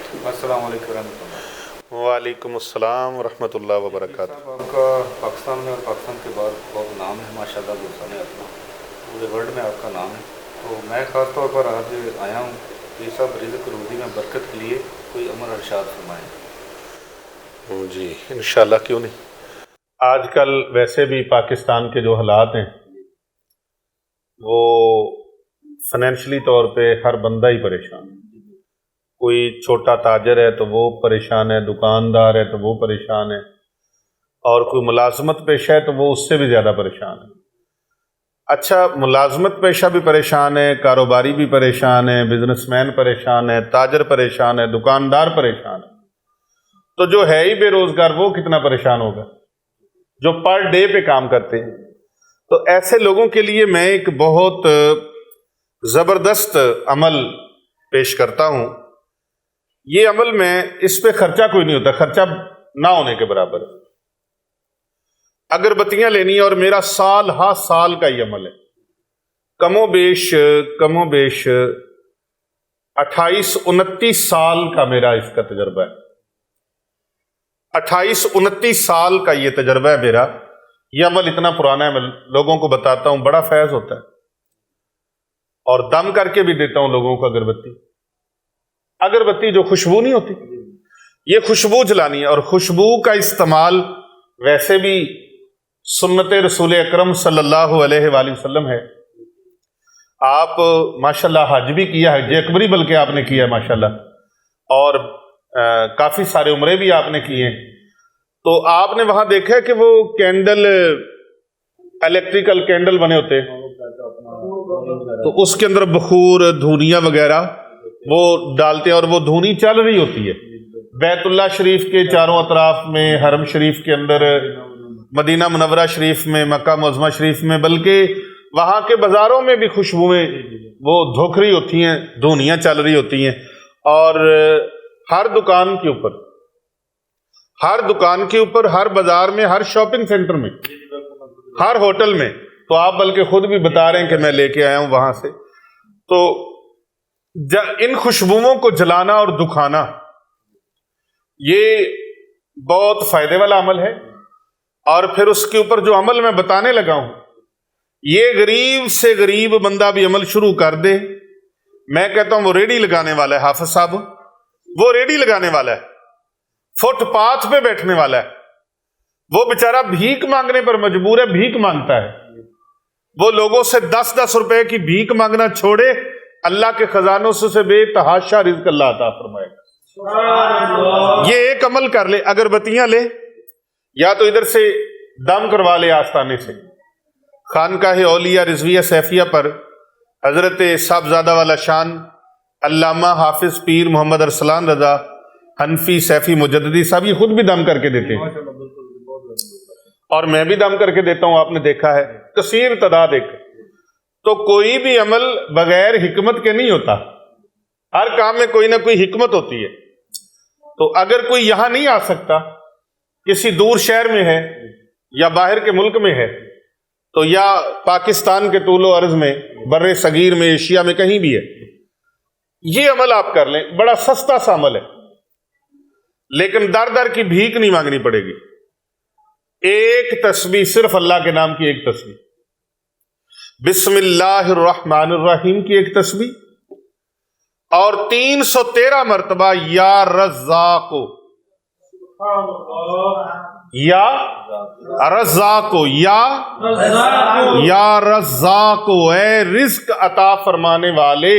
السلام علیکم ورحمۃ اللہ۔ وعلیکم السلام ورحمۃ اللہ وبرکاتہ۔ صاحب آپ کا پاکستان میں اور پاکستان کے بعد بہت نام ہے ماشاء اللہ، دوستوں نے اپنا پورے ورلڈ میں آپ کا نام ہے، تو میں خاص طور پر آج آیا ہوں کہ سب رزق روزی میں برکت کے لیے کوئی عمل ارشاد فرمائیں۔ جی انشاءاللہ، کیوں نہیں۔ آج کل ویسے بھی پاکستان کے جو حالات ہیں وہ فائنینشلی طور پہ ہر بندہ ہی پریشان ہے۔ کوئی چھوٹا تاجر ہے تو وہ پریشان ہے، دکاندار ہے تو وہ پریشان ہے، اور کوئی ملازمت پیشہ ہے تو وہ اس سے بھی زیادہ پریشان ہے۔ اچھا، ملازمت پیشہ بھی پریشان ہے، کاروباری بھی پریشان ہے، بزنس مین پریشان ہے، تاجر پریشان ہے، دکاندار پریشان ہے، تو جو ہے ہی بے روزگار وہ کتنا پریشان ہوگا جو پر ڈے پہ کام کرتے ہیں۔ تو ایسے لوگوں کے لیے میں ایک بہت زبردست عمل پیش کرتا ہوں۔ یہ عمل میں اس پہ خرچہ کوئی نہیں ہوتا، خرچہ نہ ہونے کے برابر ہے۔ اگربتیاں لینی ہے اور میرا سال ہا سال کا یہ عمل ہے، کم و بیش 28-29 سال کا میرا اس کا تجربہ ہے۔ 28-29 سال کا یہ تجربہ ہے میرا۔ یہ عمل اتنا پرانا ہے، میں لوگوں کو بتاتا ہوں، بڑا فیض ہوتا ہے، اور دم کر کے بھی دیتا ہوں لوگوں کو اگربتی جو خوشبو نہیں ہوتی، یہ خوشبو جلانی ہے، اور خوشبو کا استعمال ویسے بھی سنت رسول اکرم صلی اللہ علیہ وآلہ وسلم ہے۔ آپ ماشاءاللہ حج بھی کیا ہے، حج اکبری بلکہ آپ نے کیا ہے ماشاءاللہ، اور کافی سارے عمرے بھی آپ نے کیے ہیں، تو آپ نے وہاں دیکھا ہے کہ وہ کینڈل، الیکٹریکل کینڈل بنے ہوتے ہیں، تو اس کے اندر بخور، دھونیاں وغیرہ وہ ڈالتے ہیں، اور وہ دھونی چل رہی ہوتی ہے بیت اللہ شریف کے چاروں اطراف میں، حرم شریف کے اندر، مدینہ منورہ شریف میں، مکہ معظمہ شریف میں، بلکہ وہاں کے بازاروں میں بھی خوشبوئیں وہ دھوک رہی ہوتی ہیں، دھونیاں چل رہی ہوتی ہیں، اور ہر دکان کے اوپر، ہر بازار میں، ہر شاپنگ سینٹر میں، ہر ہوٹل میں، تو آپ بلکہ خود بھی بتا رہے ہیں کہ میں لے کے آیا ہوں وہاں سے۔ تو ان خوشبوؤں کو جلانا اور دکھانا یہ بہت فائدے والا عمل ہے، اور پھر اس کے اوپر جو عمل میں بتانے لگا ہوں، یہ غریب سے غریب بندہ بھی عمل شروع کر دے، میں کہتا ہوں وہ ریڑھی لگانے والا ہے، حافظ صاحب وہ ریڑھی لگانے والا ہے، فٹ پاتھ پہ بیٹھنے والا ہے، وہ بیچارہ بھیک مانگنے پر مجبور ہے، بھیک مانگتا ہے، وہ لوگوں سے 10-10 روپے کی بھیک مانگنا چھوڑے، اللہ کے خزانوں سے بے تحاشا رزق اللہ عطا فرمائے گا۔ یہ ایک عمل کر لے، اگربتیاں لے، یا تو ادھر سے دم کروا لے آستانے سے، خانقاہ اولیاء رضویہ سیفیہ پر حضرت صاحبزادہ والا شان علامہ حافظ پیر محمد ارسلان رضا حنفی سیفی مجددی صاحب یہ خود بھی دم کر کے دیتے ہیں، اور میں بھی دم کر کے دیتا ہوں، آپ نے دیکھا ہے کثیر تعداد ایک۔ تو کوئی بھی عمل بغیر حکمت کے نہیں ہوتا، ہر کام میں کوئی نہ کوئی حکمت ہوتی ہے۔ تو اگر کوئی یہاں نہیں آ سکتا، کسی دور شہر میں ہے یا باہر کے ملک میں ہے، تو یا پاکستان کے طول و عرض میں، بر صغیر میں، ایشیا میں، کہیں بھی ہے، یہ عمل آپ کر لیں، بڑا سستا سا عمل ہے، لیکن در در کی بھیک نہیں مانگنی پڑے گی۔ ایک تسبیح، صرف اللہ کے نام کی ایک تسبیح، بسم اللہ الرحمن الرحیم کی ایک تسبیح، اور 313 مرتبہ یا رزاق، یا رزاق، یا رزاق، اے رزق عطا فرمانے والے۔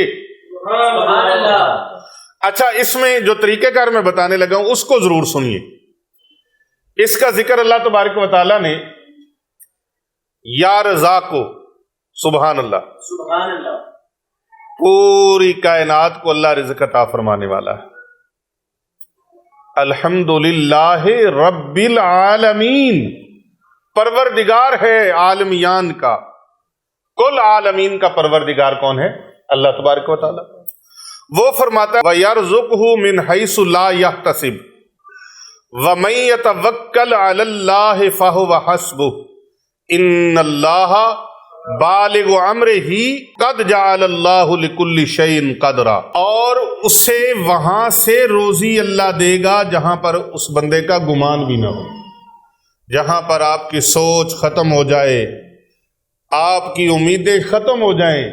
اچھا، اس میں جو طریقہ کار میں بتانے لگا ہوں اس کو ضرور سنیے۔ اس کا ذکر اللہ تبارک و تعالیٰ نے یا رزاق، سبحان اللہ، پوری کائنات کو اللہ رزق عطا فرمانے والا ہے۔ الحمدللہ رب العالمین، پروردگار ہے عالمیان کا، کل عالمین کا پروردگار کون ہے؟ اللہ تبارک و تعالیٰ۔ وہ فرماتا ہے وَيَرْزُقْهُ مِنْ حَيْثُ لَا يَحْتَسِبُ وَمَن يَتَوَكَّلْ عَلَى اللَّهِ فَهُوَ حَسْبُهُ إِنَّ اللَّهَ بالغ امرہ قد جعل اللہ لکل شیء قدرا، اور اسے وہاں سے روزی اللہ دے گا جہاں پر اس بندے کا گمان بھی نہ ہو، جہاں پر آپ کی سوچ ختم ہو جائے، آپ کی امیدیں ختم ہو جائیں۔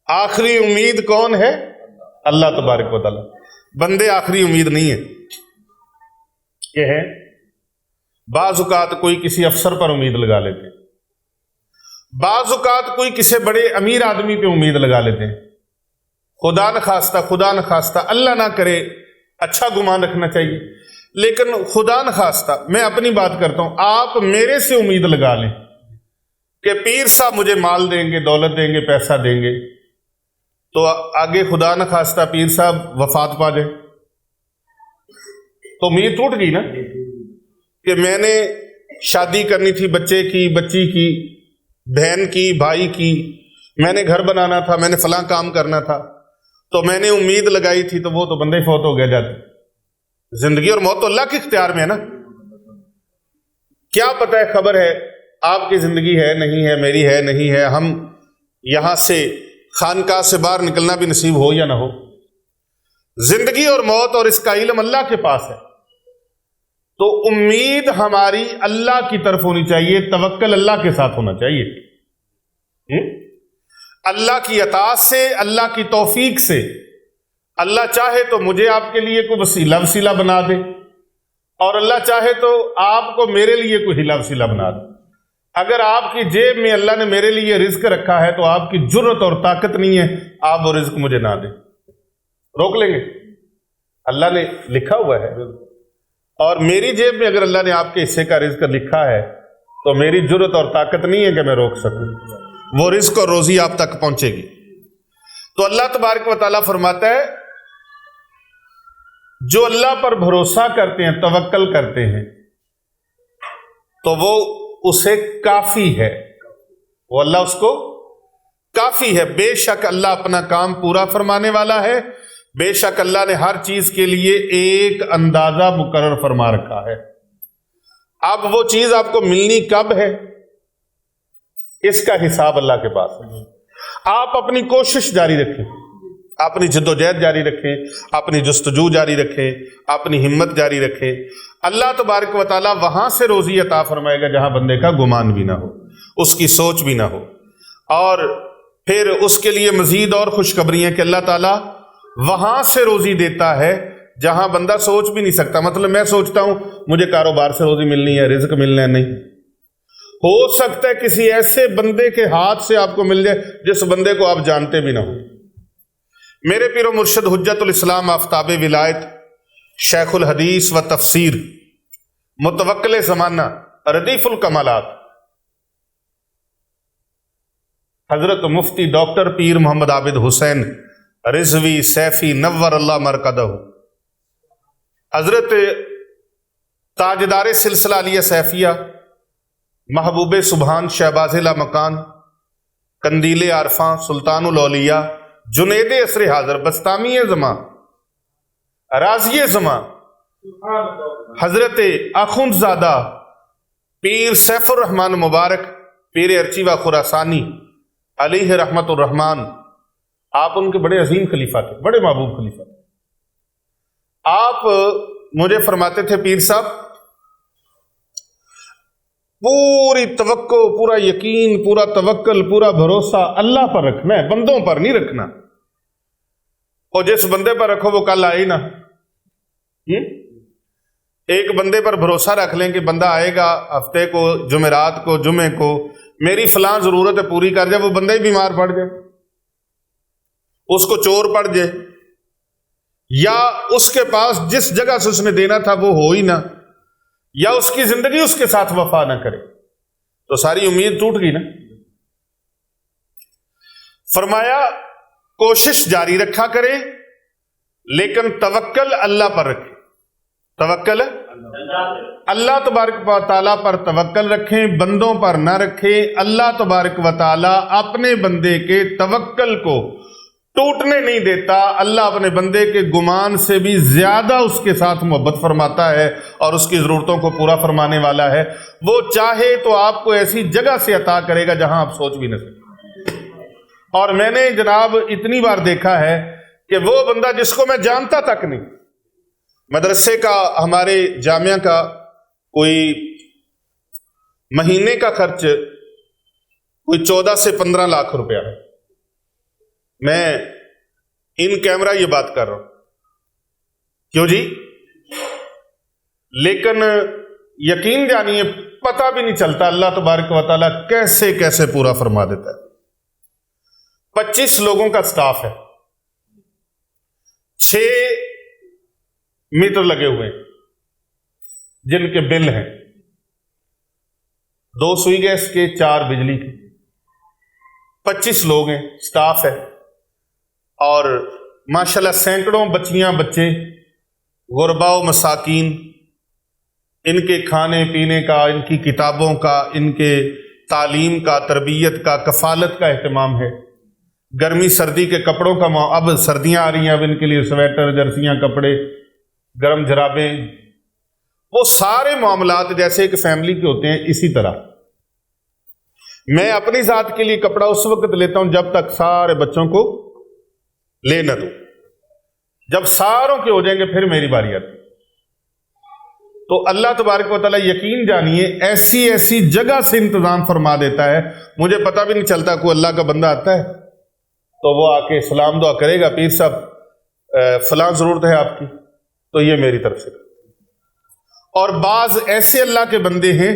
آخری امید کون ہے؟ اللہ تبارک و تعالی۔ بندے آخری امید نہیں ہے، یہ ہے بعض اوقات کوئی کسی افسر پر امید لگا لیتے ہیں، بعض اوقات کوئی کسی بڑے امیر آدمی پہ امید لگا لیتے ہیں۔ خدا نخواستہ اللہ نہ کرے، اچھا گمان رکھنا چاہیے، لیکن خدا نخواستہ میں اپنی بات کرتا ہوں، آپ میرے سے امید لگا لیں کہ پیر صاحب مجھے مال دیں گے، دولت دیں گے، پیسہ دیں گے، تو آگے خدا نخواستہ پیر صاحب وفات پا جائے تو امید ٹوٹ گئی نا، کہ میں نے شادی کرنی تھی بچے کی، بچی کی، بہن کی، بھائی کی، میں نے گھر بنانا تھا، میں نے فلاں کام کرنا تھا، تو میں نے امید لگائی تھی، تو وہ تو بندے فوت ہو گیا جاتے۔ زندگی اور موت تو اللہ کے اختیار میں ہے نا، کیا پتہ ہے، خبر ہے آپ کی زندگی ہے نہیں ہے، میری ہے نہیں ہے، ہم یہاں سے خانقاہ سے باہر نکلنا بھی نصیب ہو یا نہ ہو۔ زندگی اور موت اور اس کا علم اللہ کے پاس ہے، تو امید ہماری اللہ کی طرف ہونی چاہیے، توکل اللہ کے ساتھ ہونا چاہیے، اللہ کی اطاعت سے، اللہ کی توفیق سے۔ اللہ چاہے تو مجھے آپ کے لیے کوئی وسیلہ بنا دے، اور اللہ چاہے تو آپ کو میرے لیے کوئی ہلا وسیلہ بنا دے۔ اگر آپ کی جیب میں اللہ نے میرے لیے رزق رکھا ہے تو آپ کی جرت اور طاقت نہیں ہے آپ وہ رزق مجھے نہ دیں، روک لیں گے؟ اللہ نے لکھا ہوا ہے، اور میری جیب میں اگر اللہ نے آپ کے حصے کا رزق لکھا ہے تو میری جرت اور طاقت نہیں ہے کہ میں روک سکوں، وہ رزق اور روزی آپ تک پہنچے گی۔ تو اللہ تبارک و تعالیٰ فرماتا ہے جو اللہ پر بھروسہ کرتے ہیں، توکل کرتے ہیں، تو وہ اسے کافی ہے، وہ اللہ اس کو کافی ہے۔ بے شک اللہ اپنا کام پورا فرمانے والا ہے، بے شک اللہ نے ہر چیز کے لیے ایک اندازہ مقرر فرما رکھا ہے۔ اب وہ چیز آپ کو ملنی کب ہے، اس کا حساب اللہ کے پاس ہے۔ آپ اپنی کوشش جاری رکھیں، اپنی جدوجہد جاری رکھیں، اپنی جستجو جاری رکھیں، اپنی ہمت جاری رکھیں، اللہ تبارک و تعالیٰ وہاں سے روزی عطا فرمائے گا جہاں بندے کا گمان بھی نہ ہو، اس کی سوچ بھی نہ ہو۔ اور پھر اس کے لیے مزید اور خوشخبری ہے کہ اللہ تعالیٰ وہاں سے روزی دیتا ہے جہاں بندہ سوچ بھی نہیں سکتا۔ مطلب میں سوچتا ہوں مجھے کاروبار سے روزی ملنی ہے، رزق ملنا ہے، نہیں ہو سکتا ہے کسی ایسے بندے کے ہاتھ سے آپ کو مل جائے جس بندے کو آپ جانتے بھی نہ ہو۔ میرے پیر و مرشد حجت الاسلام آفتاب ولایت شیخ الحدیث و تفسیر متوکل زمانہ ردیف الکمالات حضرت مفتی ڈاکٹر پیر محمد عابد حسین رضوی سیفی نور اللہ مرکدہ، حضرت تاجدار سلسلہ علیہ سیفیہ محبوب سبحان شہباز مکان قندیل عارفاں سلطان الاولیاء جنید عصر حاضر بستامی زماں راضی زماں حضرت اخوند زادہ پیر سیف الرحمن مبارک پیر ارچی و خراسانی علیہ رحمت الرحمن، آپ ان کے بڑے عظیم خلیفہ تھے، بڑے محبوب خلیفہ تھے۔ آپ مجھے فرماتے تھے پیر صاحب پوری توقع، پورا یقین، پورا توکل، پورا بھروسہ اللہ پر رکھنا ہے، بندوں پر نہیں رکھنا، اور جس بندے پر رکھو وہ کل آئے نا۔ ایک بندے پر بھروسہ رکھ لیں کہ بندہ آئے گا ہفتے کو، جمعرات کو، جمعے کو، میری فلاں ضرورت ہے پوری کر جائے، وہ بندہ ہی بیمار پڑ جائے، اس کو چور پڑ جائے، یا اس کے پاس جس جگہ سے اس نے دینا تھا وہ ہو ہی نہ، یا اس کی زندگی اس کے ساتھ وفا نہ کرے، تو ساری امید ٹوٹ گئی نا۔ فرمایا کوشش جاری رکھا کرے لیکن توکل اللہ پر رکھیں، توکل اللہ تبارک و تعالیٰ پر توکل رکھیں، بندوں پر نہ رکھیں۔ اللہ تبارک و تعالیٰ اپنے بندے کے توکل کو ٹوٹنے نہیں دیتا. اللہ اپنے بندے کے گمان سے بھی زیادہ اس کے ساتھ محبت فرماتا ہے اور اس کی ضرورتوں کو پورا فرمانے والا ہے. وہ چاہے تو آپ کو ایسی جگہ سے عطا کرے گا جہاں آپ سوچ بھی نہ سکیں. اور میں نے جناب اتنی بار دیکھا ہے کہ وہ بندہ جس کو میں جانتا تک نہیں، مدرسے کا، ہمارے جامعہ کا کوئی مہینے کا خرچ کوئی 14 سے 15 لاکھ روپیہ ہے. میں ان کیمرہ یہ بات کر رہا ہوں، کیوں جی؟ لیکن یقین جانیے پتہ بھی نہیں چلتا اللہ تبارک و تعالیٰ کیسے کیسے پورا فرما دیتا ہے. 25 لوگوں کا سٹاف ہے، 6 میٹر لگے ہوئے ہیں جن کے بل ہیں، 2 سوئی گیس کے، 4 بجلی کے. 25 لوگ ہیں، سٹاف ہے، اور ماشاءاللہ سینکڑوں بچیاں بچے، غرباء و مساکین، ان کے کھانے پینے کا، ان کی کتابوں کا، ان کے تعلیم کا، تربیت کا، کفالت کا اہتمام ہے. گرمی سردی کے کپڑوں کا اب سردیاں آ رہی ہیں، اب ان کے لیے سویٹر، جرسیاں، کپڑے، گرم جرابیں، وہ سارے معاملات جیسے ایک فیملی کے ہوتے ہیں اسی طرح. میں اپنی ذات کے لیے کپڑا اس وقت لیتا ہوں جب تک سارے بچوں کو لے نہ دوں. جب ساروں کے ہو جائیں گے پھر میری باری آتی. تو اللہ تبارک و تعالیٰ یقین جانیے ایسی ایسی جگہ سے انتظام فرما دیتا ہے، مجھے پتہ بھی نہیں چلتا. کوئی اللہ کا بندہ آتا ہے تو وہ آ کے سلام دعا کرے گا، پیر صاحب فلاں ضرورت ہے آپ کی، تو یہ میری طرف سے. اور بعض ایسے اللہ کے بندے ہیں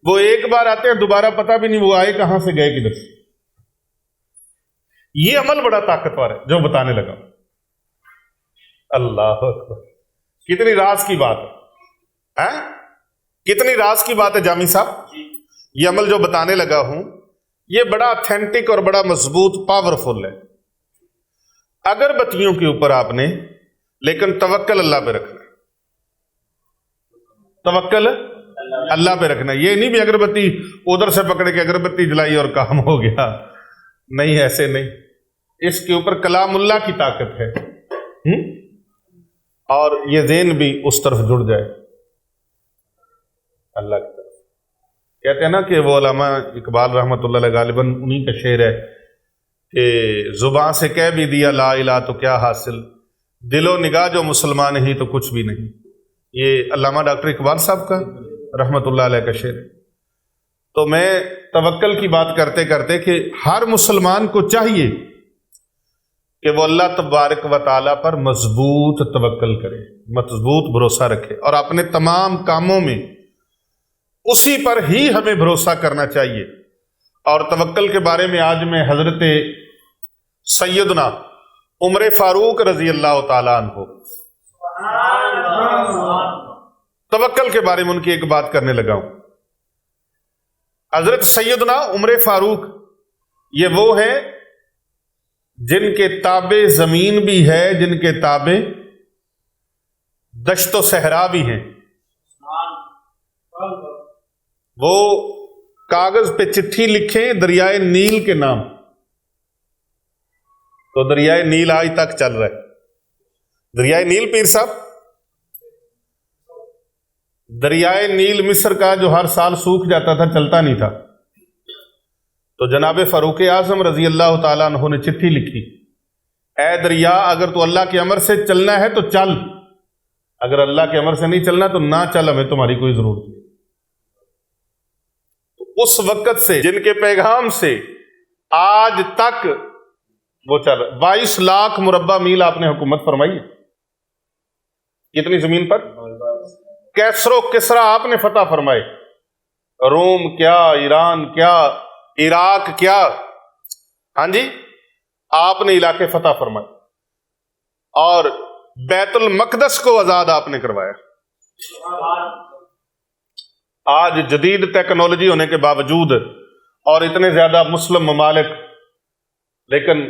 وہ ایک بار آتے ہیں دوبارہ پتہ بھی نہیں وہ آئے کہاں سے گئے کدھر سے. یہ عمل بڑا طاقتور ہے جو بتانے لگا. اللہ اکبر، کتنی راز کی بات ہے، کتنی راز کی بات ہے جامی صاحب. یہ عمل جو بتانے لگا ہوں یہ بڑا اتھینٹک اور بڑا مضبوط، پاورفل ہے. اگربتیوں کے اوپر آپ نے لیکن توکل اللہ پہ رکھنا ہے. توکل اللہ پہ رکھنا ہے. یہ نہیں بھی اگربتی ادھر سے پکڑ کے اگربتی جلائی اور کام ہو گیا، نہیں، ایسے نہیں. اس کے اوپر کلام اللہ کی طاقت ہے، اور یہ ذہن بھی اس طرف جڑ جائے اللہ کی طرف. کہتے ہیں نا کہ وہ علامہ اقبال رحمۃ اللہ علیہ غالباً انہی کا شعر ہے کہ زباں سے کہہ بھی دیا لا الہ تو کیا حاصل، دل و نگاہ جو مسلمان ہی تو کچھ بھی نہیں. یہ علامہ ڈاکٹر اقبال صاحب کا رحمۃ اللہ علیہ کا شعر ہے. تو میں توکل کی بات کرتے کرتے کہ ہر مسلمان کو چاہیے کہ وہ اللہ تبارک و تعالیٰ پر مضبوط توکل کرے، مضبوط بھروسہ رکھے، اور اپنے تمام کاموں میں اسی پر ہی ہمیں بھروسہ کرنا چاہیے. اور توکل کے بارے میں آج میں حضرت سیدنا عمر فاروق رضی اللہ تعالیٰ عنہ توکل کے بارے میں ان کی ایک بات کرنے لگا ہوں. حضرت سیدنا عمر فاروق یہ وہ ہیں جن کے تابع زمین بھی ہے، جن کے تابع دشت و صحرا بھی ہیں. وہ کاغذ پہ چٹھی لکھیں دریائے نیل کے نام، تو دریائے نیل آج تک چل رہا ہے. دریائے نیل پیر صاحب، دریائے نیل مصر کا جو ہر سال سوکھ جاتا تھا، چلتا نہیں تھا، تو جناب فاروق اعظم رضی اللہ تعالیٰ عنہ نے چٹھی لکھی، اے دریا اگر تو اللہ کے امر سے چلنا ہے تو چل، اگر اللہ کے امر سے نہیں چلنا تو نہ چل، ہمیں تمہاری کوئی ضرورت نہیں. تو اس وقت سے جن کے پیغام سے آج تک وہ چل، 22 لاکھ مربع میل آپ نے حکومت فرمائی ہے. کتنی زمین پر؟ کیسر و کسرا آپ نے فتح فرمائے. روم کیا، ایران کیا، عراق کیا، ہاں جی، آپ نے علاقے فتح فرمائے، اور بیت المقدس کو آزاد آپ نے کروایا. آج جدید ٹیکنالوجی ہونے کے باوجود اور اتنے زیادہ مسلم ممالک، لیکن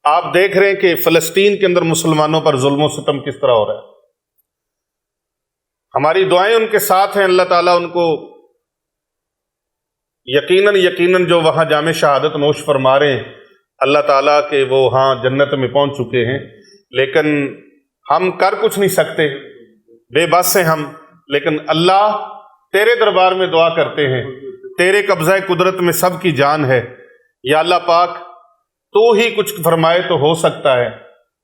آپ دیکھ رہے ہیں کہ فلسطین کے اندر مسلمانوں پر ظلم و ستم کس طرح ہو رہا ہے. ہماری دعائیں ان کے ساتھ ہیں، اللہ تعالیٰ ان کو یقیناً جو وہاں جام شہادت نوش فرما رہے ہیں، اللہ تعالیٰ کے وہ ہاں جنت میں پہنچ چکے ہیں، لیکن ہم کر کچھ نہیں سکتے، بے بس ہیں ہم، لیکن اللہ تیرے دربار میں دعا کرتے ہیں، تیرے قبضہ قدرت میں سب کی جان ہے، یا اللہ پاک تو ہی کچھ فرمائے تو ہو سکتا ہے،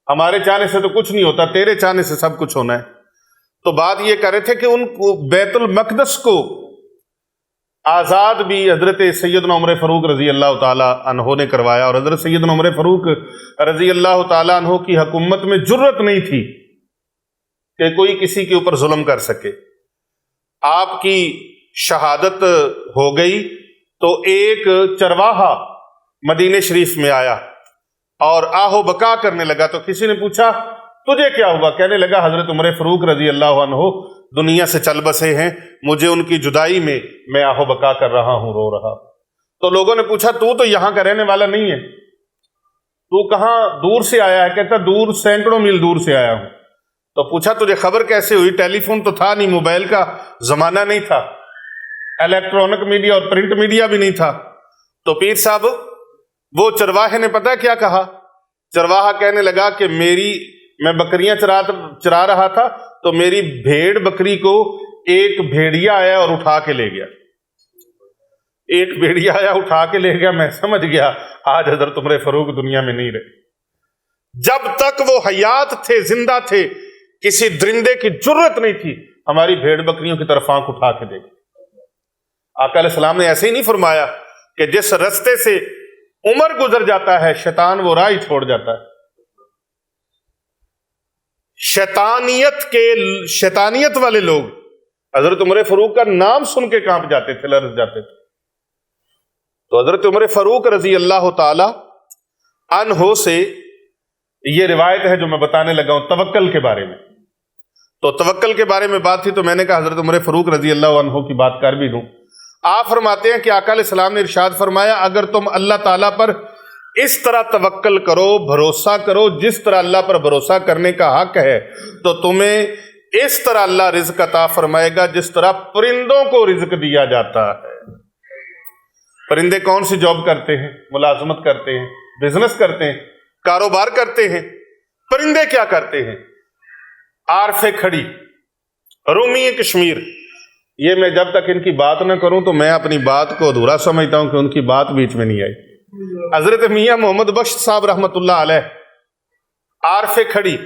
ہمارے چاہنے سے تو کچھ نہیں ہوتا، تیرے چاہنے سے سب کچھ ہونا ہے۔ تو بات یہ کر رہے تھے کہ ان کو بیت المقدس کو آزاد بھی حضرت سیدنا عمر فاروق رضی اللہ تعالیٰ عنہ نے کروایا، اور حضرت سیدنا عمر فاروق رضی اللہ تعالیٰ عنہ کی حکومت میں جرت نہیں تھی کہ کوئی کسی کے اوپر ظلم کر سکے۔ آپ کی شہادت ہو گئی تو ایک چرواہا مدینہ شریف میں آیا اور آہو بکا کرنے لگا، تو کسی نے پوچھا تجھے کیا ہوا؟ کہنے لگا حضرت عمر فاروق رضی اللہ عنہ دنیا سے چل بسے ہیں، مجھے ان کی جدائی میں آہو بکا کر رہا ہوں، رو رہا ہوں۔ تو لوگوں نے پوچھا تو یہاں کا رہنے والا نہیں ہے، تو کہاں دور سے آیا ہے؟ کہتا دور، سینکڑوں میل دور سے آیا ہوں۔ تو پوچھا تجھے خبر کیسے ہوئی؟ ٹیلی فون تو تھا نہیں، موبائل کا زمانہ نہیں تھا، الیکٹرانک میڈیا اور پرنٹ میڈیا بھی نہیں تھا۔ تو پیر صاحب وہ چرواہے نے پتہ کیا کہا؟ چرواہا کہنے لگا کہ میں بکریاں چرا رہا تھا تو میری بھیڑ بکری کو ایک بھیڑیا آیا اور اٹھا کے لے گیا، ایک بھیڑیا آیا اٹھا کے لے گیا، میں سمجھ گیا آج حضرت عمر فاروق دنیا میں نہیں رہے۔ جب تک وہ حیات تھے، زندہ تھے، کسی درندے کی جرت نہیں تھی ہماری بھیڑ بکریوں کی طرف آنکھ اٹھا کے دیکھے۔ آقا علیہ السلام نے ایسے ہی نہیں فرمایا کہ جس رستے سے عمر گزر جاتا ہے شیطان وہ راہ ہی چھوڑ جاتا ہے۔ شیطانیت والے لوگ حضرت عمر فاروق کا نام سن کے کانپ جاتے تھے، لرز جاتے تھے۔ تو حضرت عمر فاروق رضی اللہ تعالی عنہ سے یہ روایت ہے جو میں بتانے لگا ہوں توکل کے بارے میں۔ تو توکل کے بارے میں بات تھی تو میں نے کہا حضرت عمر فاروق رضی اللہ عنہ کی بات کر بھی دوں۔ آپ فرماتے ہیں کہ آقا علیہ السلام نے ارشاد فرمایا اگر تم اللہ تعالیٰ پر اس طرح توکل کرو، بھروسہ کرو جس طرح اللہ پر بھروسہ کرنے کا حق ہے، تو تمہیں اس طرح اللہ رزق عطا فرمائے گا جس طرح پرندوں کو رزق دیا جاتا ہے۔ پرندے کون سی جاب کرتے ہیں؟ ملازمت کرتے ہیں، بزنس کرتے ہیں، کاروبار کرتے ہیں۔ پرندے کیا کرتے ہیں؟ عارف کھڑی، رومی کشمیر، یہ میں جب تک ان کی بات نہ کروں تو میں اپنی بات کو ادھورا سمجھتا ہوں کہ ان کی بات بیچ میں نہیں آئی۔ حضرت میاں محمد بخش صاحب رحمت اللہ علیہ، عارف کھڑی،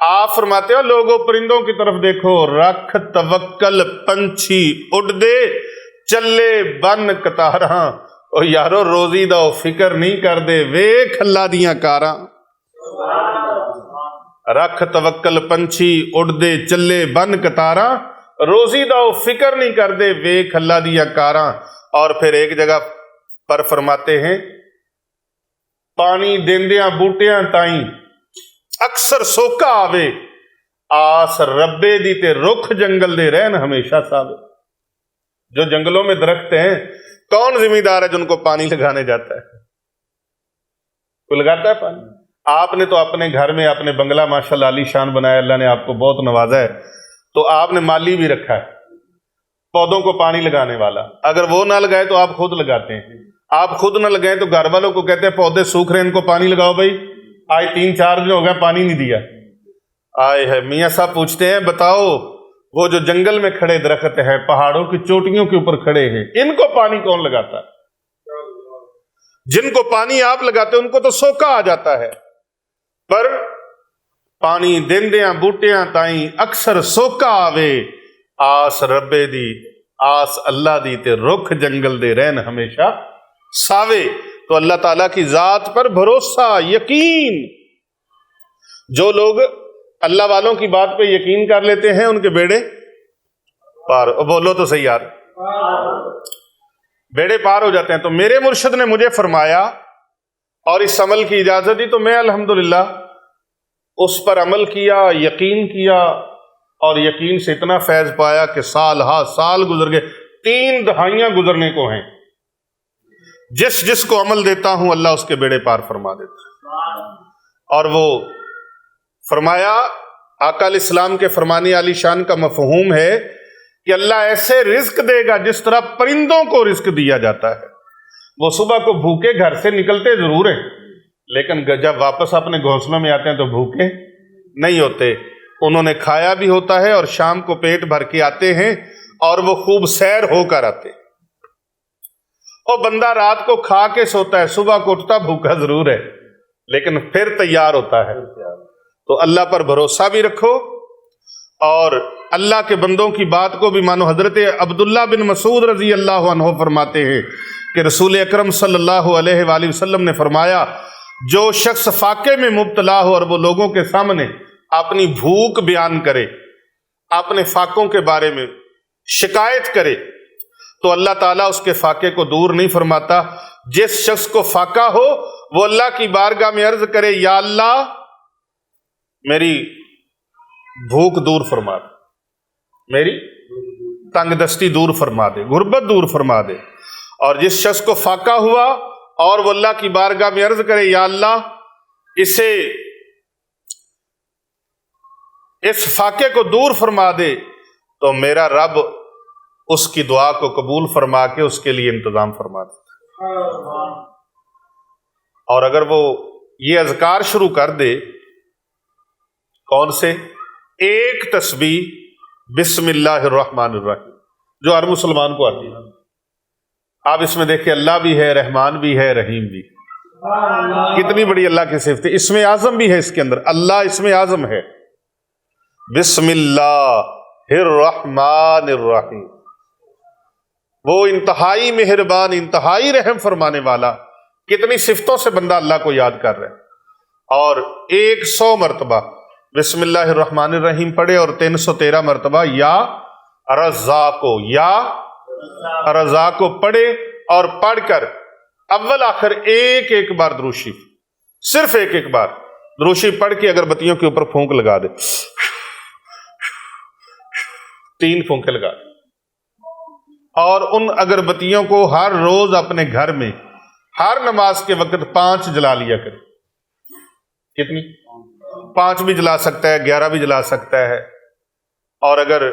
آپ فرماتے ہو لوگوں پرندوں کی طرف دیکھو، رکھ توکل پنچھی اڑ دے چلے بن کتاراں، او یارو روزی دا فکر نہیں کر دے ویکھ اللہ دیاں کاراں۔ رکھ توکل پنچھی اڑ دے چلے بن کتاراں، روزی دا فکر نہیں کر دے ویکھ اللہ دیاں کاراں۔ اور پھر ایک جگہ پر فرماتے ہیں پانی دیندیاں بوٹیاں تائیں اکثر سوکا آوے، آس ربے دی تے رکھ جنگل دے رہن ہمیشہ ساوے۔ جو جنگلوں میں درخت ہیں کون ذمہ دار ہے جن کو پانی لگانے جاتا ہے؟ کوئی لگاتا ہے پانی؟ آپ نے تو اپنے گھر میں اپنے بنگلہ ماشاءاللہ عالی شان بنایا، اللہ نے آپ کو بہت نوازا ہے، تو آپ نے مالی بھی رکھا ہے پودوں کو پانی لگانے والا، اگر وہ نہ لگائے تو آپ خود لگاتے ہیں، آپ خود نہ لگائیں تو گھر والوں کو کہتے ہیں پودے سوکھ رہے ہیں ان کو پانی لگاؤ بھائی، آج 3-4 دن ہو گیا پانی نہیں دیا۔ آئے ہے میاں صاحب پوچھتے ہیں بتاؤ وہ جو جنگل میں کھڑے درخت ہیں، پہاڑوں کی چوٹیوں کے اوپر کھڑے ہیں، ان کو پانی کون لگاتا ہے؟ جن کو پانی آپ لگاتے ہیں ان کو تو سوکا آ جاتا ہے، پر پانی دیندیاں بوٹیاں تائیں اکثر سوکا آوے، آس ربے دی آس اللہ دی تے رکھ جنگل دے رہن ہمیشہ ساوے۔ تو اللہ تعالیٰ کی ذات پر بھروسہ، یقین، جو لوگ اللہ والوں کی بات پہ یقین کر لیتے ہیں ان کے بیڑے پار، بولو تو صحیح یار، بیڑے پار ہو جاتے ہیں۔ تو میرے مرشد نے مجھے فرمایا اور اس عمل کی اجازت دی تو میں الحمدللہ اس پر عمل کیا، یقین کیا، اور یقین سے اتنا فیض پایا کہ سال سال گزر گئے، 3 دہائیاں گزرنے کو ہیں، جس کو عمل دیتا ہوں اللہ اس کے بیڑے پار فرما دیتا۔ اور وہ فرمایا آقا علیہ السلام کے فرمانے علی شان کا مفہوم ہے کہ اللہ ایسے رزق دے گا جس طرح پرندوں کو رزق دیا جاتا ہے۔ وہ صبح کو بھوکے گھر سے نکلتے ضرور ہیں لیکن جب واپس اپنے گھونسلوں میں آتے ہیں تو بھوکے نہیں ہوتے. انہوں نے کھایا بھی ہوتا ہے اور شام کو پیٹ بھر کے آتے ہیں اور وہ خوب سیر ہو کر آتے ہیں. اور بندہ رات کو کھا کے سوتا ہے, صبح کو اٹھتا بھوکا ضرور ہے لیکن پھر تیار ہوتا ہے. تو اللہ پر بھروسہ بھی رکھو اور اللہ کے بندوں کی بات کو بھی مانو. حضرت عبداللہ بن مسعود رضی اللہ عنہ فرماتے ہیں کہ رسول اکرم صلی اللہ علیہ وآلہ وسلم نے فرمایا, جو شخص فاقے میں مبتلا ہو اور وہ لوگوں کے سامنے اپنی بھوک بیان کرے, اپنے فاقوں کے بارے میں شکایت کرے, تو اللہ تعالیٰ اس کے فاقے کو دور نہیں فرماتا. جس شخص کو فاقہ ہو وہ اللہ کی بارگاہ میں عرض کرے, یا اللہ میری بھوک دور فرما دے, میری تنگ دستی دور فرما دے, غربت دور فرما دے. اور جس شخص کو فاقہ ہوا اور وہ اللہ کی بارگاہ میں عرض کرے, یا اللہ اس فاقے کو دور فرما دے, تو میرا رب اس کی دعا کو قبول فرما کے اس کے لیے انتظام فرما دیتا. اور اگر وہ یہ اذکار شروع کر دے, کون سے؟ ایک تسبیح بسم اللہ الرحمن الرحیم جو ہر مسلمان کو آتی ہے. آپ اس میں دیکھیں اللہ بھی ہے, رحمان بھی ہے, رحیم بھی. کتنی بڑی اللہ کی صفت ہے. اسم اعظم بھی ہے اس کے اندر, اللہ اسم اعظم ہے. بسم اللہ الرحمن الرحیم, وہ انتہائی مہربان, انتہائی رحم فرمانے والا. کتنی صفتوں سے بندہ اللہ کو یاد کر رہا ہے. اور 100 مرتبہ بسم اللہ الرحمن الرحیم پڑھے اور 313 مرتبہ یا رزاقو, یا رزاقو پڑھے اور پڑھ کر اول آخر ایک بار درود شریف, صرف ایک بار درود شریف پڑھ کے اگر بتیوں کے اوپر پھونک لگا دے, 3 پھونکے لگا دے, اور ان اگربتیوں کو ہر روز اپنے گھر میں ہر نماز کے وقت 5 جلا لیا کرے. کتنی؟ 5 بھی جلا سکتا ہے, 11 بھی جلا سکتا ہے, اور اگر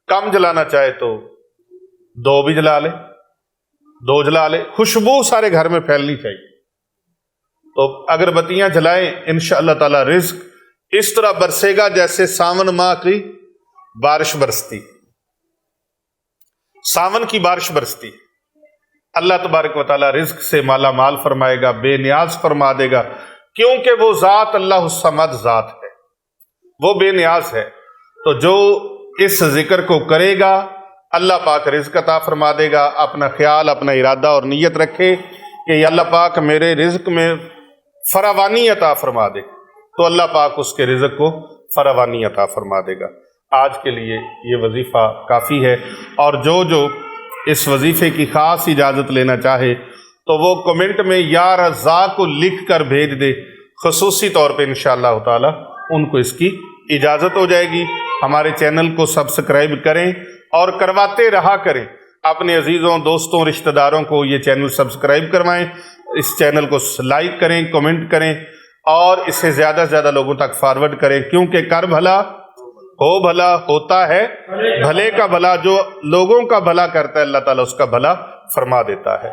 کم جلانا چاہے تو 2 بھی جلا لے, 2 جلا لے. خوشبو سارے گھر میں پھیلنی چاہیے. تو اگربتیاں جلائیں, انشاءاللہ تعالی رزق اس طرح برسے گا جیسے ساون ماہ کی بارش برستی, ساون کی بارش برستی. اللہ تبارک و تعالی رزق سے مالا مال فرمائے گا, بے نیاز فرما دے گا, کیونکہ وہ ذات اللہ الصمد ذات ہے, وہ بے نیاز ہے. تو جو اس ذکر کو کرے گا اللہ پاک رزق عطا فرما دے گا. اپنا خیال, اپنا ارادہ اور نیت رکھے کہ یا اللہ پاک میرے رزق میں فراوانی عطا فرما دے, تو اللہ پاک اس کے رزق کو فراوانی عطا فرما دے گا. آج کے لیے یہ وظیفہ کافی ہے, اور جو اس وظیفے کی خاص اجازت لینا چاہے تو وہ کمنٹ میں یا رزاق کو لکھ کر بھیج دے. خصوصی طور پہ انشاءاللہ تعالی ان کو اس کی اجازت ہو جائے گی. ہمارے چینل کو سبسکرائب کریں اور کرواتے رہا کریں. اپنے عزیزوں, دوستوں, رشتہ داروں کو یہ چینل سبسکرائب کروائیں, اس چینل کو لائک کریں, کمنٹ کریں, اور اسے زیادہ سے زیادہ لوگوں تک فارورڈ کریں, کیونکہ کر بھلا ہو بھلا ہوتا ہے بھلے کا بھلا. جو لوگوں کا بھلا کرتا ہے اللہ تعالیٰ اس کا بھلا فرما دیتا ہے.